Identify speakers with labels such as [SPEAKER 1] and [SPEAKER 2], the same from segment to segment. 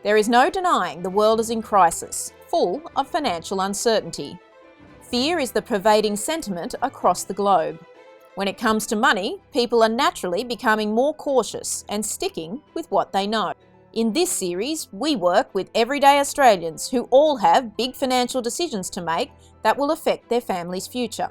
[SPEAKER 1] There is no denying the world is in crisis, full of financial uncertainty. Fear is the pervading sentiment across the globe. When it comes to money, people are naturally becoming more cautious and sticking with what they know. In this series, we work with everyday Australians who all have big financial decisions to make that will affect their family's future.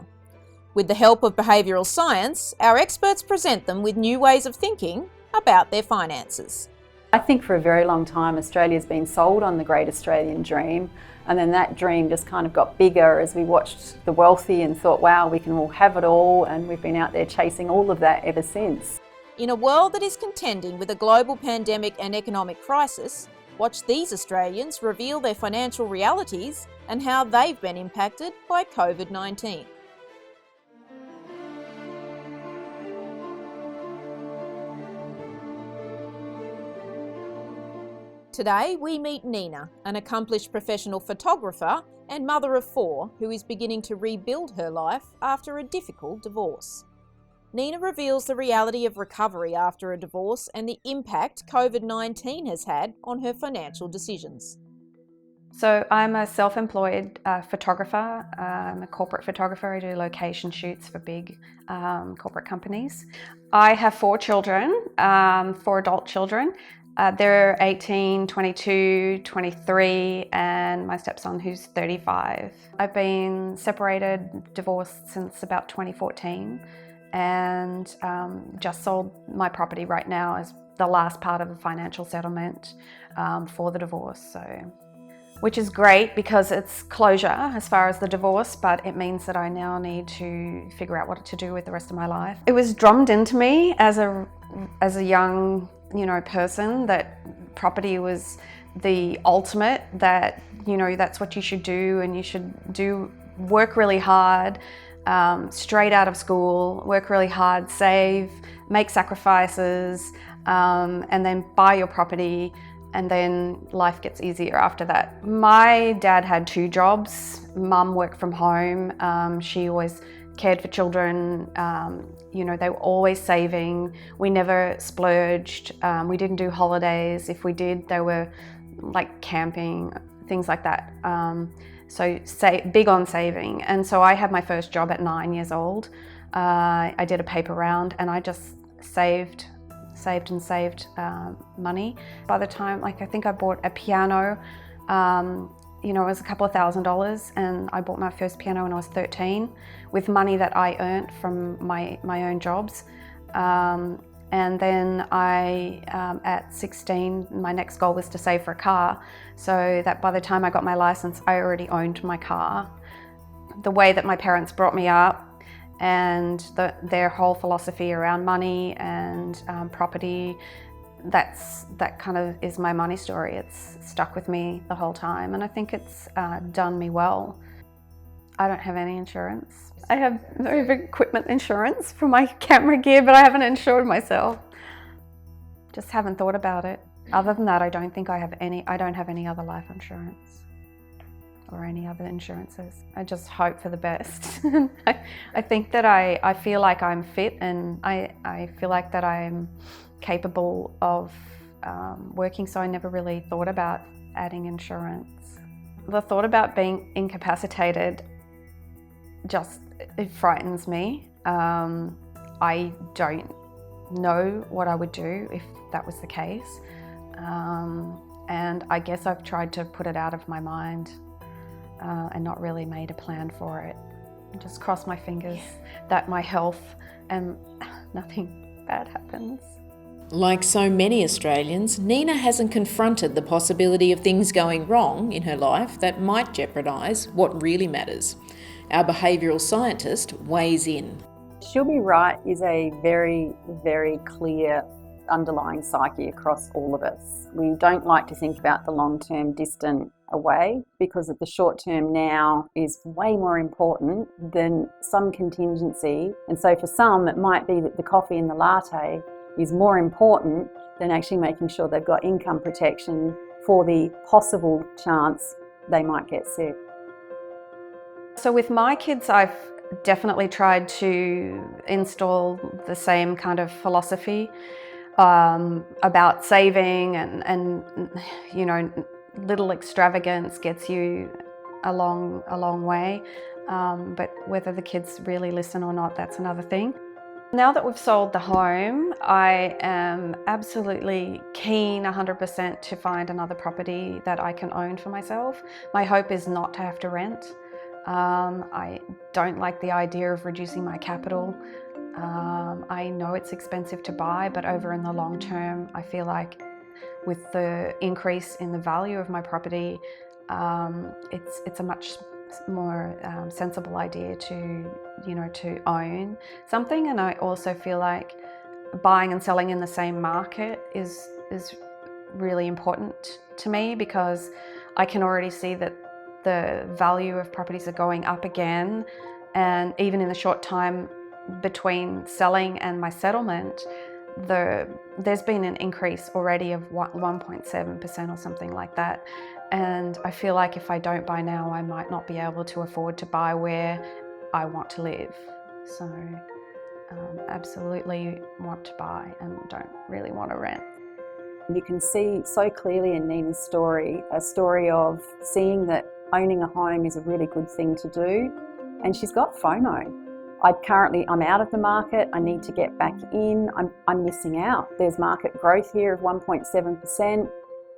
[SPEAKER 1] With the help of behavioural science, our experts present them with new ways of thinking about their finances.
[SPEAKER 2] I think for a very long time Australia's been sold on the Great Australian Dream, and then that dream just kind of got bigger as we watched the wealthy and thought, wow, we can all have it all, and we've been out there chasing all of that ever since.
[SPEAKER 1] In a world that is contending with a global pandemic and economic crisis, watch these Australians reveal their financial realities and how they've been impacted by COVID-19. Today we meet Nina, an accomplished professional photographer and mother of 4 who is beginning to rebuild her life after a difficult divorce. Nina reveals the reality of recovery after a divorce and the impact COVID-19 has had on her financial decisions.
[SPEAKER 3] So I'm a self-employed photographer. I'm a corporate photographer. I do location shoots for big corporate companies. I have 4 children, 4 adult children. They're 18, 22, 23, and my stepson who's 35. I've been separated, divorced since about 2014, and just sold my property right now as the last part of the financial settlement for the divorce. Which is great because it's closure as far as the divorce, but it means that I now need to figure out what to do with the rest of my life. It was drummed into me as a young person that property was the ultimate, that that's what you should do, and you should work really hard straight out of school, work really hard, save, make sacrifices, and then buy your property, and then life gets easier after that. My dad had 2 jobs. Mum worked from home. She always cared for children. They were always saving. We never splurged. We didn't do holidays. If we did, they were like camping, things like that. So big on saving. And so I had my first job at 9 years old. I did a paper round and I just saved money. By the time, I think I bought a piano, it was a couple of $1,000s, and I bought my first piano when I was 13 with money that I earned from my own jobs. And then at 16, my next goal was to save for a car, so that by the time I got my license, I already owned my car. The way that my parents brought me up and their whole philosophy around money and property, that kind of is my money story. It's stuck with me the whole time, and I think it's done me well. I don't have any insurance. I have very big equipment insurance for my camera gear, but I haven't insured myself. Just haven't thought about it. Other than that, I don't have any other life insurance or any other insurances. I just hope for the best. I think that I feel like I'm fit, and I feel like that I'm capable of working, so I never really thought about adding insurance. The thought about being incapacitated it frightens me. I don't know what I would do if that was the case, and I guess I've tried to put it out of my mind and not really made a plan for it. Just cross my fingers that my health and nothing bad happens.
[SPEAKER 1] Like so many Australians, Nina hasn't confronted the possibility of things going wrong in her life that might jeopardise what really matters. Our behavioural scientist weighs in.
[SPEAKER 2] She'll be right is a very, very clear underlying psyche across all of us. We don't like to think about the long-term distant away, because the short term now is way more important than some contingency. And so for some, it might be that the coffee and the latte is more important than actually making sure they've got income protection for the possible chance they might get sick.
[SPEAKER 3] So with my kids, I've definitely tried to install the same kind of philosophy. about saving and you know, little extravagance gets you a long way. But whether the kids really listen or not, that's another thing. Now that we've sold the home, I am absolutely keen 100% to find another property that I can own for myself. My hope is not to have to rent. I don't like the idea of reducing my capital. I know it's expensive to buy, but over in the long term, I feel like with the increase in the value of my property, it's a much more sensible idea to, you know, to own something. And I also feel like buying and selling in the same market is really important to me, because I can already see that the value of properties are going up again, and even in the short time between selling and my settlement, there's been an increase already of 1.7% or something like that. And I feel like if I don't buy now, I might not be able to afford to buy where I want to live. So absolutely want to buy and don't really want to rent.
[SPEAKER 2] You can see so clearly in Nina's story, a story of seeing that owning a home is a really good thing to do, and she's got FOMO. I'm out of the market, I need to get back in, I'm missing out. There's market growth here of 1.7%,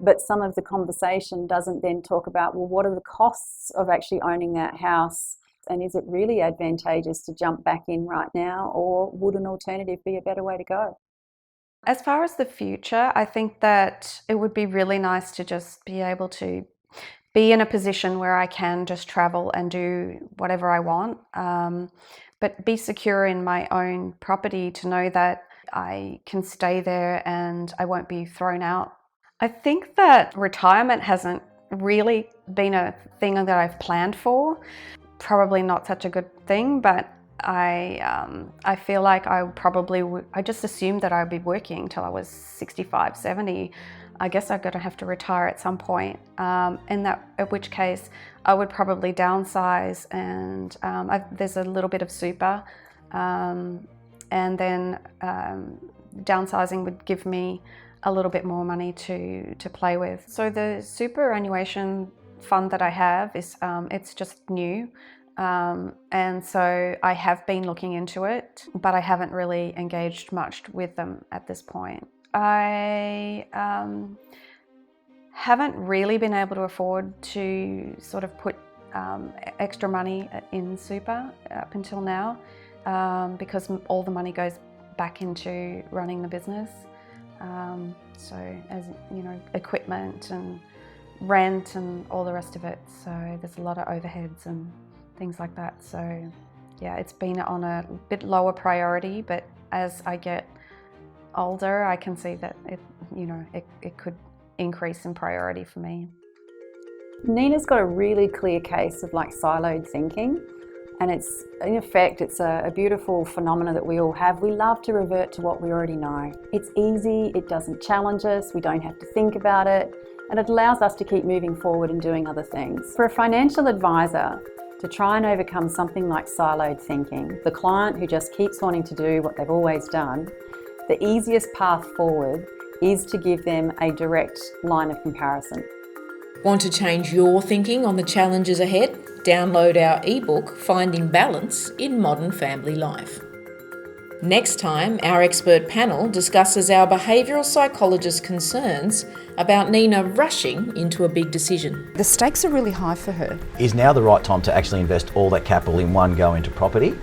[SPEAKER 2] but some of the conversation doesn't then talk about, well, what are the costs of actually owning that house? And is it really advantageous to jump back in right now, or would an alternative be a better way to go?
[SPEAKER 3] As far as the future, I think that it would be really nice to just be able to be in a position where I can just travel and do whatever I want, but be secure in my own property to know that I can stay there and I won't be thrown out. I think that retirement hasn't really been a thing that I've planned for. Probably not such a good thing, but I feel like I just assumed that I'd be working till I was 65, 70. I guess I'm going to have to retire at some point, at which case I would probably downsize, and there's a little bit of super, and then downsizing would give me a little bit more money to play with. So the superannuation fund that I have is it's just new. And so I have been looking into it, but I haven't really engaged much with them at this point. I haven't really been able to afford to sort of put extra money in super up until now, because all the money goes back into running the business. So as you know, equipment and rent and all the rest of it. So there's a lot of overheads and things like that. So yeah, it's been on a bit lower priority, but as I get older, I can see that it could increase in priority for me.
[SPEAKER 2] Nina's got a really clear case of like siloed thinking, and it's in effect it's a beautiful phenomenon that we all have. We love to revert to what we already know. It's easy, it doesn't challenge us, we don't have to think about it, and it allows us to keep moving forward and doing other things. For a financial advisor to try and overcome something like siloed thinking, the client who just keeps wanting to do what they've always done, the easiest path forward is to give them a direct line of comparison.
[SPEAKER 1] Want to change your thinking on the challenges ahead? Download our ebook, Finding Balance in Modern Family Life. Next time, our expert panel discusses our behavioural psychologist's concerns about Nina rushing into a big decision.
[SPEAKER 4] The stakes are really high for her.
[SPEAKER 5] Is now the right time to actually invest all that capital in one go into property?